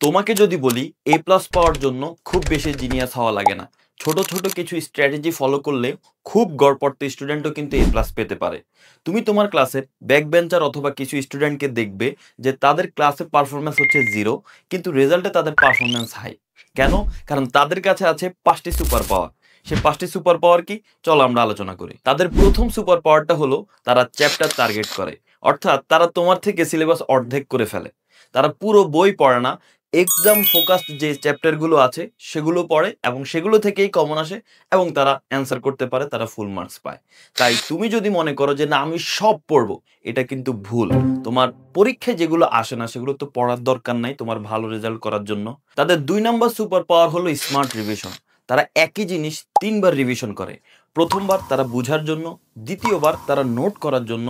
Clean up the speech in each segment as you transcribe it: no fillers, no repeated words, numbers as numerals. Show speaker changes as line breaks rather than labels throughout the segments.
তোমাকে যদি বলি এ প্লাস পাওয়ার জন্য খুব বেশি জিনিয়াস হওয়া লাগে না, ছোট ছোট কিছু স্ট্র্যাটেজি ফলো করলে খুব গড়পড়তে স্টুডেন্টও কিন্তু এ প্লাস পেতে পারে। তুমি তোমার ক্লাসে ব্যাক বেঞ্চার অথবা কিছু স্টুডেন্টকে দেখবে যে তাদের ক্লাসে পারফরমেন্স হচ্ছে জিরো, কিন্তু রেজাল্টে তাদের পারফরমেন্স হাই। কেন? কারণ তাদের কাছে আছে 5টি সুপার পাওয়ার। সেই 5টি সুপার পাওয়ার কি, চলো আমরা আলোচনা করি। তাদের প্রথম সুপার পাওয়ারটা হলো তারা চ্যাপ্টার টার্গেট করে, অর্থাৎ তারা তোমার থেকে সিলেবাস অর্ধেক করে ফেলে। তারা পুরো বই পড়ে না, এক্সাম ফোকাসড যে চ্যাপ্টারগুলো আছে সেগুলো পড়ে এবং সেগুলো থেকেই কমন আসে এবং তারা অ্যান্সার করতে পারে, তারা ফুল মার্কস পায়। তাই তুমি যদি মনে করো যে না আমি সব পড়বো, এটা কিন্তু ভুল। তোমার পরীক্ষায় যেগুলো আসে না সেগুলো তো পড়ার দরকার নাই তোমার ভালো রেজাল্ট করার জন্য। তাদের 2 নম্বর সুপার পাওয়ার হলো স্মার্ট রিভিশন। তারা একই জিনিস 3বার রিভিশন করে। প্রথমবার তারা বোঝার জন্য, দ্বিতীয়বার তারা নোট করার জন্য,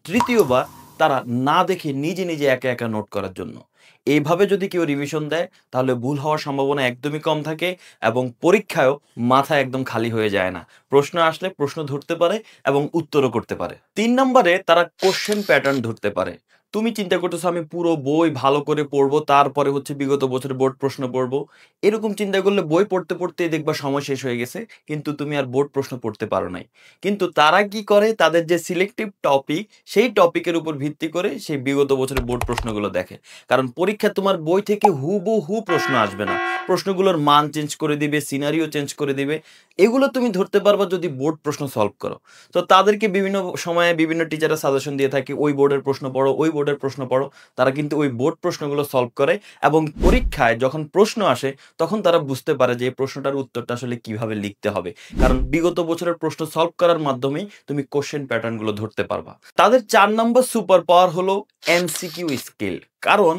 তৃতীয়বার তারা না দেখে নিজে নিজে একা একা নোট করার জন্য। এইভাবে যদি কেউ রিভিশন দেয় তাহলে ভুল হওয়ার সম্ভাবনা একদমই কম থাকে এবং পরীক্ষায়ও মাথা একদম খালি হয়ে যায় না। প্রশ্ন আসলে প্রশ্ন ধরতে পারে এবং উত্তরও করতে পারে। 3 নম্বরে তারা কোশ্চেন প্যাটার্ন ধরতে পারে। তুমি চিন্তা করতেছো আমি পুরো বই ভালো করে পড়বো, তারপরে হচ্ছে বিগত বছরের বোর্ড প্রশ্ন পড়বো। এরকম চিন্তা করলে বই পড়তে পড়তেই দেখবা সময় শেষ হয়ে গেছে, কিন্তু তুমি আর বোর্ড প্রশ্ন পড়তে পারো নাই। কিন্তু তারা কি করে, তাদের যে সিলেক্টিভ টপিক সেই টপিকের উপর ভিত্তি করে সেই বিগত বছরের বোর্ড প্রশ্নগুলো দেখে। কারণ পরীক্ষা তোমার বই থেকে হুবহু প্রশ্ন আসবে না, প্রশ্নগুলোর মান চেঞ্জ করে দিবে, সিনারিও চেঞ্জ করে দিবে। এগুলো তুমি ধরতে পারবা যদি বোর্ড প্রশ্ন সলভ করো। তো তাদেরকে বিভিন্ন সময়ে বিভিন্ন টিচাররা সাজেশন দিয়ে থাকে, ওই বোর্ডের প্রশ্ন পড়ো, ওই বোর্ডের প্রশ্ন পড়ো। তারা কিন্তু ওই বোর্ড প্রশ্নগুলো সলভ করে এবং পরীক্ষায় যখন প্রশ্ন আসে তখন তারা বুঝতে পারে যে এই প্রশ্নটার উত্তরটা আসলে কিভাবে লিখতে হবে। কারণ বিগত বছরের প্রশ্ন সলভ করার মাধ্যমেই তুমি কোশ্চেন প্যাটার্নগুলো ধরতে পারবা। তাদের 4 নম্বর সুপার পাওয়ার হলো এমসিকিউ স্কিল। কারণ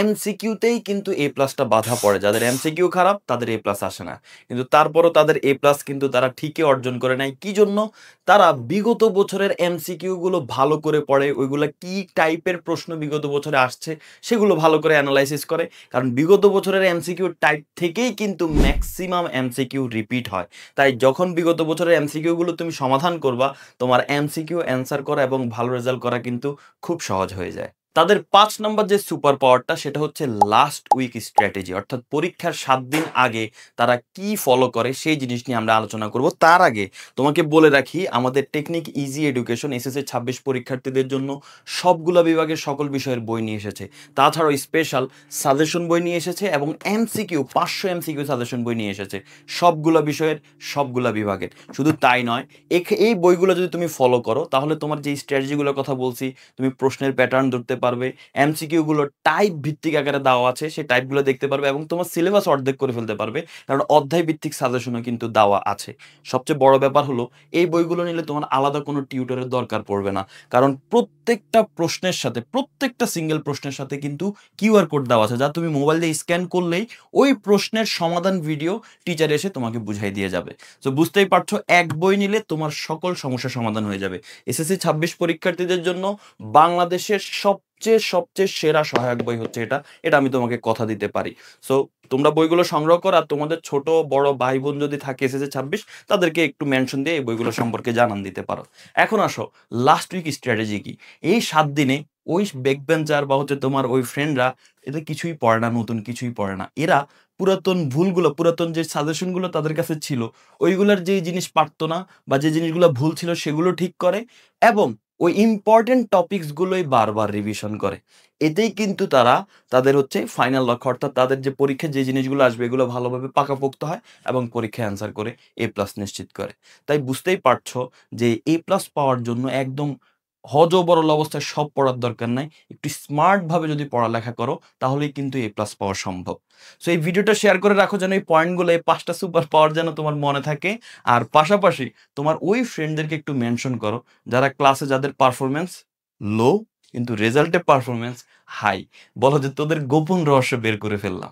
এমসিকিউতেই কিন্তু এ প্লাসটা বাধা পড়ে। যাদের এমসিকিউ খারাপ তাদের এ প্লাস আসে না, কিন্তু তারপরও তাদের এ প্লাস কিন্তু তারা ঠিকই অর্জন করে নেয়। কি জন্য? তারা বিগত বছরের এমসিকিউ গুলো ভালো করে পড়ে, ওইগুলা কি টাইপের প্রশ্ন বিগত বছরে আসছে সেগুলো ভালো করে অ্যানালাইসিস করে। কারণ বিগত বছরের এমসিকিউ টাইপ থেকেই কিন্তু ম্যাক্সিমাম এমসিকিউ রিপিট হয়। তাই যখন বিগত বছরের এমসিকিউ গুলো তুমি সমাধান করবা, তোমার এমসিকিউ অ্যান্সার করা এবং ভালো রেজাল্ট করা কিন্তু খুব সহজ হয়ে যায়। তাদের 5 নম্বর যে সুপার পাওয়ারটা সেটা হচ্ছে লাস্ট উইক স্ট্র্যাটেজি, অর্থাৎ পরীক্ষার 7 দিন আগে তারা কি ফলো করে সেই জিনিস নিয়ে আমরা আলোচনা করব। তার আগে তোমাকে বলে রাখি, আমাদের টেকনিক ইজি এডুকেশন এসএসসি 26 পরীক্ষার্থীদের জন্য সবগুলা বিভাগের সকল বিষয়ের বই নিয়ে এসেছে। তাছাড়াও স্পেশাল সাজেশন বই নিয়ে এসেছে এবং এমসিকিউ 500 এমসিকিউ সাজেশন বই নিয়ে এসেছে সবগুলা বিষয়ের, সবগুলা বিভাগের। শুধু তাই নয়, এই বইগুলো যদি তুমি ফলো করো তাহলে তোমার যে স্ট্র্যাটেজিগুলোর কথা বলছি, তুমি প্রশ্নের প্যাটার্ন ধরতে পারবে, এমসিকিউ গুলো টাইপ ভিত্তিক আকারে দেওয়া আছে সেই টাইপগুলো দেখতে পারবে এবং তোমার সিলেবাস অর্ধেক করে ফেলতে পারবে, কারণ অধ্যায় ভিত্তিক সাজেশনও কিন্তু দেওয়া আছে। সবচেয়ে বড় ব্যাপার হলো এই বইগুলো নিলে তোমার আলাদা কোনো টিউটরের দরকার পড়বে না, কারণ প্রত্যেকটা প্রশ্নের সাথে, প্রত্যেকটা সিঙ্গেল প্রশ্নের সাথে কিন্তু কিউআর কোড দেওয়া আছে, যা তুমি মোবাইল দিয়ে স্ক্যান করলেই ওই প্রশ্নের সমাধান ভিডিও টিচার এসে তোমাকে বুঝাই দিয়ে যাবে। তো বুঝতেই পারছো, এক বই নিলে তোমার সকল সমস্যার সমাধান হয়ে যাবে। এসএসসি 26 পরীক্ষার্থীদের জন্য বাংলাদেশের সবচেয়ে সবচেয়ে সেরা সহায়ক বই হচ্ছে এটা, এটা আমি তোমাকে কথা দিতে পারি। সো তোমরা বইগুলো সংগ্রহ করো, আর তোমাদের ছোট বড় ভাই বোন যদি থাকে এসএসসি 26, তাদেরকে একটু মেনশন দিয়ে এই বইগুলো সম্পর্কে জানান দিতে পারো। এখন আসো লাস্ট উইক স্ট্র্যাটেজি কি। এই 7 দিনে ওই ব্যাক বেঞ্চার বা হচ্ছে তোমার ওই ফ্রেন্ডরা এদের কিছুই পড়ে না, নতুন কিছুই পড়ে না। এরা পুরাতন ভুলগুলো, পুরাতন যে সাজেশনগুলো তাদের কাছে ছিল ওইগুলোর যে জিনিস পারতো না বা যে জিনিসগুলো ভুল ছিল সেগুলো ঠিক করে এবং ওই ইম্পর্টেন্ট টপিকসগুলোই বারবার রিভিশন করে। এতেই কিন্তু তারা তাদের হচ্ছে ফাইনাল লক্ষ্য, অর্থাৎ তাদের যে পরীক্ষায় যে জিনিসগুলো আসবে এগুলো ভালোভাবে পাকাপোক্ত হয় এবং পরীক্ষায় অ্যান্সার করে এ প্লাস নিশ্চিত করে। তাই বুঝতেই পারছো যে এ প্লাস পাওয়ার জন্য একদম হযবরল অবস্থায় সব পড়ার দরকার নাই। একটু স্মার্ট ভাবে যদি পড়ালেখা করো তাহলেই কিন্তু এ প্লাস পাওয়া সম্ভব। সো এই ভিডিওটা শেয়ার করে রাখো যেন এই পয়েন্টগুলো, এই 5টা সুপার পাওয়ার যেন তোমার মনে থাকে। আর পাশাপাশি তোমার ওই ফ্রেন্ডদেরকে একটু মেনশন করো যারা ক্লাসে, যাদের পারফরমেন্স লো কিন্তু রেজাল্টে পারফরমেন্স হাই। বলো যে তোদের গোপন রহস্য বের করে ফেললাম।